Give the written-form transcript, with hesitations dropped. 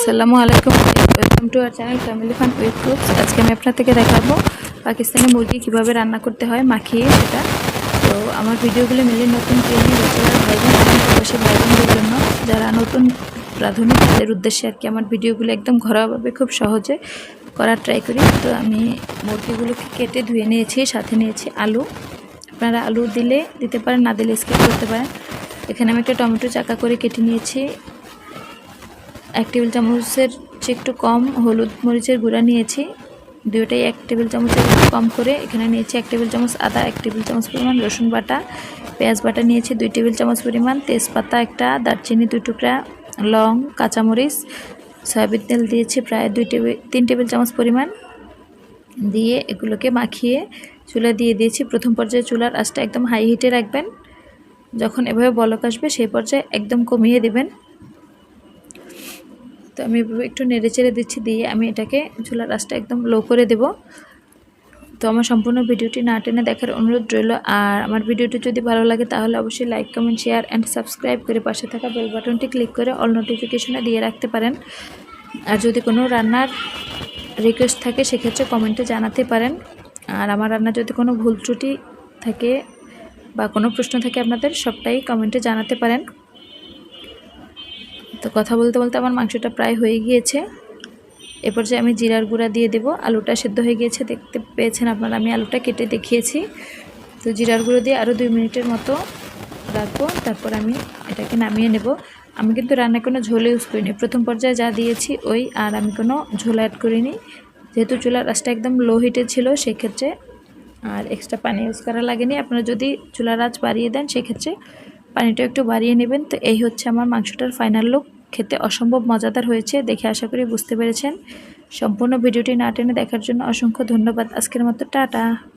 আসসালামু আলাইকুম, welcome to our channel family fun with cooks. আজকে আমি আপনার থেকে দেখাবো পাকিস্তানি মুরগি কীভাবে রান্না করতে হয় মাখিয়ে সেটা। তো আমার ভিডিওগুলো মিলে নতুন প্রেমী ব্যাচেলার ভাই বোন এবং প্রবাসী ভাই বোনদের জন্য যারা নতুন রাঁধুনি তাদের উদ্দেশ্যে আর কি আমার ভিডিওগুলো একদম ঘরোয়াভাবে খুব সহজে করার ট্রাই করি। তো আমি মুরগিগুলোকে কেটে ধুয়ে নিয়েছি, সাথে নিয়েছি আলু। আপনারা আলু দিলে দিতে পারেন, না দিলে স্কিপ করতে পারেন। এখানে আমি একটা টমেটো চাকা করে কেটে নিয়েছি। 1 টেবিল চামচের চেয়ে একটু কম হলুদ মরিচের গুঁড়া নিয়েছি, দুটোই 1 টেবিল চামচের একটু কম করে। এখানে নিয়েছি 1 টেবিল চামচ আদা, 1 টেবিল চামচ পরিমাণ রসুন বাটা, পেঁয়াজ বাটা নিয়েছি 2 টেবিল চামচ পরিমাণ, তেজপাতা একটা, দারচিনি 2 টুকরা, লং, কাঁচামরিচ, সয়াবিন তেল দিয়েছি প্রায় 3 টেবিল চামচ পরিমাণ দিয়ে এগুলোকে মাখিয়ে চুলা দিয়ে দিয়েছি। প্রথম পর্যায়ে চুলার আঁচটা একদম হাই হিটে রাখবেন। যখন এভাবে বলক আসবে সেই পর্যায়ে একদম কমিয়ে দেবেন। তো আমি এভাবে একটু নেড়ে চেড়ে দিচ্ছি, দিয়ে আমি এটাকে চুলার আঁচটা একদম লো করে দেব। তো আমার সম্পূর্ণ ভিডিওটি না টেনে দেখার অনুরোধ রইল। আর আমার ভিডিওটি যদি ভালো লাগে তাহলে অবশ্যই like, comment, share and subscribe করে পাশে থাকা বেল বাটনটি ক্লিক করে অল নোটিফিকেশনে দিয়ে রাখতে পারেন। আর যদি কোনো রান্নার রিকোয়েস্ট থাকে সেক্ষেত্রে কমেন্টে জানাতে পারেন। আর আমার রান্নার যদি কোনো ভুল ত্রুটি থাকে বা কোনো প্রশ্ন থাকে আপনাদের, সবটাই কমেন্টে জানাতে পারেন। তো কথা বলতে বলতে আমার মাংসটা প্রায় হয়ে গিয়েছে। এরপর যে আমি জিরার গুঁড়া দিয়ে দেব। আলুটা সেদ্ধ হয়ে গিয়েছে, দেখতে পেয়েছেন আপনারা, আমি আলুটা কেটে দেখিয়েছি। তো জিরার গুঁড়ো দিয়ে আরও 2 মিনিটের মতো রাখবো, তারপর আমি এটাকে নামিয়ে নেব। আমি কিন্তু রান্নায় কোনো ঝোল ইউজ করিনি, প্রথম পর্যায়ে যা দিয়েছি ওই, আর আমি কোনো ঝোল অ্যাড করিনি। যেহেতু চুলার আঁচটা একদম লো হিটে ছিল সেক্ষেত্রে আর এক্সট্রা পানি ইউজ করা লাগেনি। আপনারা যদি চুলার আঁচ বাড়িয়ে দেন সেক্ষেত্রে পানিটা একটু বাড়িয়ে নেবেন। তো এই হচ্ছে আমার মাংসটার ফাইনাল লুক। খেতে অসম্ভব মজাদার হয়েছে, দেখে আশা করি বুঝতে পেরেছেন। সম্পূর্ণ ভিডিওটি না টেনে দেখার জন্য অসংখ্য ধন্যবাদ। আজকের মতো টাটা।